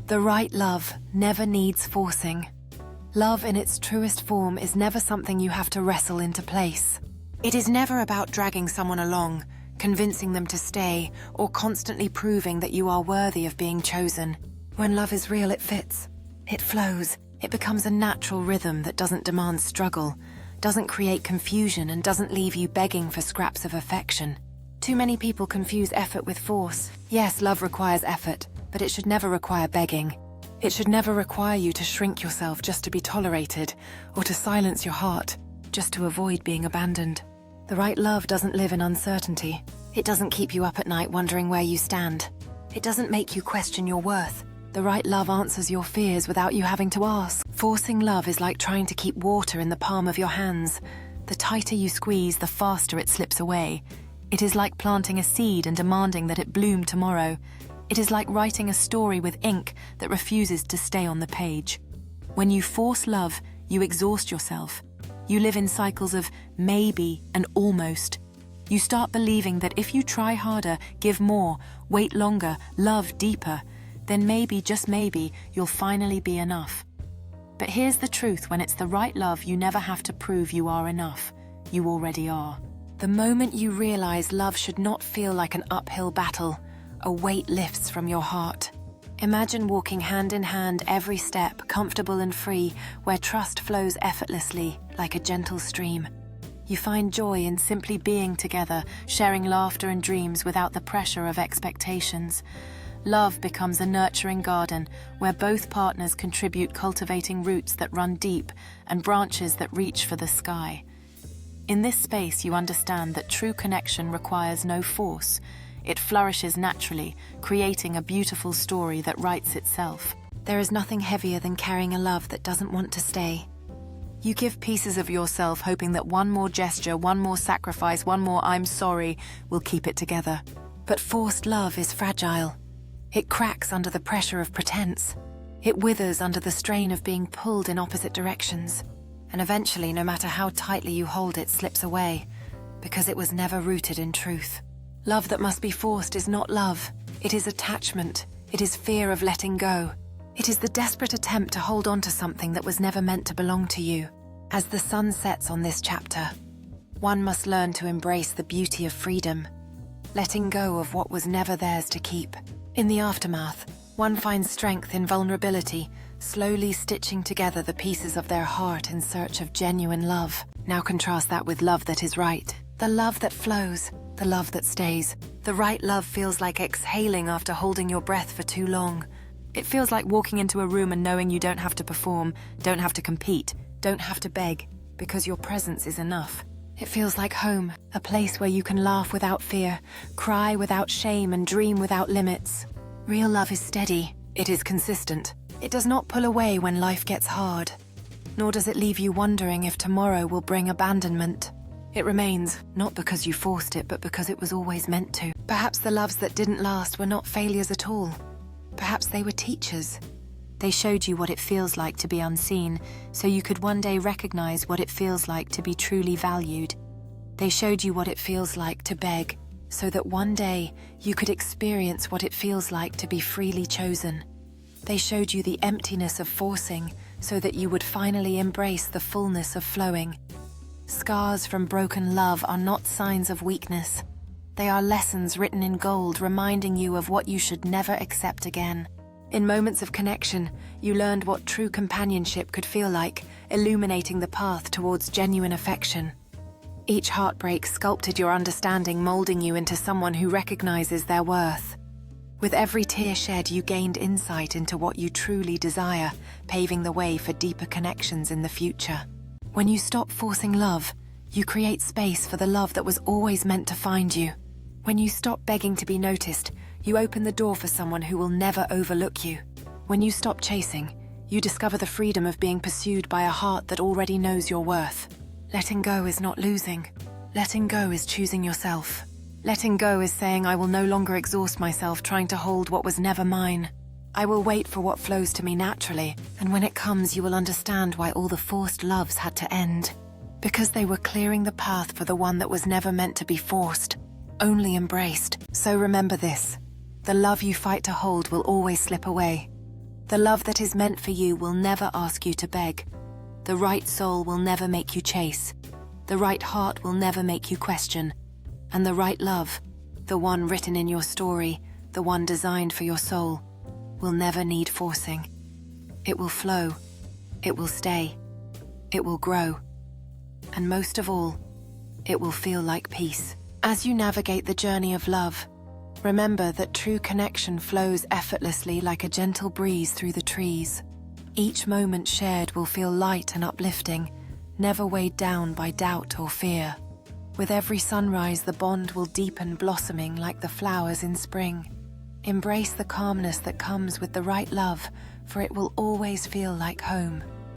The right love never needs forcing. Love in its truest form is never something you have to wrestle into place. It is never about dragging someone along, convincing them to stay, or constantly proving that you are worthy of being chosen. When love is real, it fits. It flows. It becomes a natural rhythm that doesn't demand struggle, doesn't create confusion, and doesn't leave you begging for scraps of affection. Too many people confuse effort with force. Yes, love requires effort, but it should never require begging. It should never require you to shrink yourself just to be tolerated, or to silence your heart, just to avoid being abandoned. The right love doesn't live in uncertainty. It doesn't keep you up at night wondering where you stand. It doesn't make you question your worth. The right love answers your fears without you having to ask. Forcing love is like trying to keep water in the palm of your hands. The tighter you squeeze, the faster it slips away. It is like planting a seed and demanding that it bloom tomorrow. It is like writing a story with ink that refuses to stay on the page. When you force love, you exhaust yourself. You live in cycles of maybe and almost. You start believing that if you try harder, give more, wait longer, love deeper, then maybe, just maybe, you'll finally be enough. But here's the truth: when it's the right love, you never have to prove you are enough. You already are. The moment you realize love should not feel like an uphill battle, a weight lifts from your heart. Imagine walking hand in hand every step, comfortable and free, where trust flows effortlessly, like a gentle stream. You find joy in simply being together, sharing laughter and dreams without the pressure of expectations. Love becomes a nurturing garden where both partners contribute, cultivating roots that run deep and branches that reach for the sky. In this space, you understand that true connection requires no force. It flourishes naturally, creating a beautiful story that writes itself. There is nothing heavier than carrying a love that doesn't want to stay. You give pieces of yourself, hoping that one more gesture, one more sacrifice, one more "I'm sorry" will keep it together. But forced love is fragile. It cracks under the pressure of pretense. It withers under the strain of being pulled in opposite directions. And eventually, no matter how tightly you hold it, slips away, because it was never rooted in truth. Love that must be forced is not love. It is attachment. It is fear of letting go. It is the desperate attempt to hold on to something that was never meant to belong to you. As the sun sets on this chapter, one must learn to embrace the beauty of freedom, letting go of what was never theirs to keep. In the aftermath, one finds strength in vulnerability, slowly stitching together the pieces of their heart in search of genuine love. Now contrast that with love that is right. The love that flows, the love that stays. The right love feels like exhaling after holding your breath for too long. It feels like walking into a room and knowing you don't have to perform, don't have to compete, don't have to beg, because your presence is enough. It feels like home, a place where you can laugh without fear, cry without shame, and dream without limits. Real love is steady. It is consistent. It does not pull away when life gets hard, nor does it leave you wondering if tomorrow will bring abandonment. It remains, not because you forced it, but because it was always meant to. Perhaps the loves that didn't last were not failures at all. Perhaps they were teachers. They showed you what it feels like to be unseen, so you could one day recognize what it feels like to be truly valued. They showed you what it feels like to beg, so that one day you could experience what it feels like to be freely chosen. They showed you the emptiness of forcing, so that you would finally embrace the fullness of flowing. Scars from broken love are not signs of weakness. They are lessons written in gold, reminding you of what you should never accept again. In moments of connection, you learned what true companionship could feel like, illuminating the path towards genuine affection. Each heartbreak sculpted your understanding, molding you into someone who recognizes their worth. With every tear shed, you gained insight into what you truly desire, paving the way for deeper connections in the future. When you stop forcing love, you create space for the love that was always meant to find you. When you stop begging to be noticed, you open the door for someone who will never overlook you. When you stop chasing, you discover the freedom of being pursued by a heart that already knows your worth. Letting go is not losing. Letting go is choosing yourself. Letting go is saying, I will no longer exhaust myself trying to hold what was never mine. I will wait for what flows to me naturally, and when it comes, you will understand why all the forced loves had to end. Because they were clearing the path for the one that was never meant to be forced, only embraced. So remember this: the love you fight to hold will always slip away. The love that is meant for you will never ask you to beg. The right soul will never make you chase. The right heart will never make you question. And the right love, the one written in your story, the one designed for your soul, will never need forcing. It will flow. It will stay. It will grow. And most of all, it will feel like peace. As you navigate the journey of love, remember that true connection flows effortlessly like a gentle breeze through the trees. Each moment shared will feel light and uplifting, never weighed down by doubt or fear. With every sunrise, the bond will deepen, blossoming like the flowers in spring. Embrace the calmness that comes with the right love, for it will always feel like home.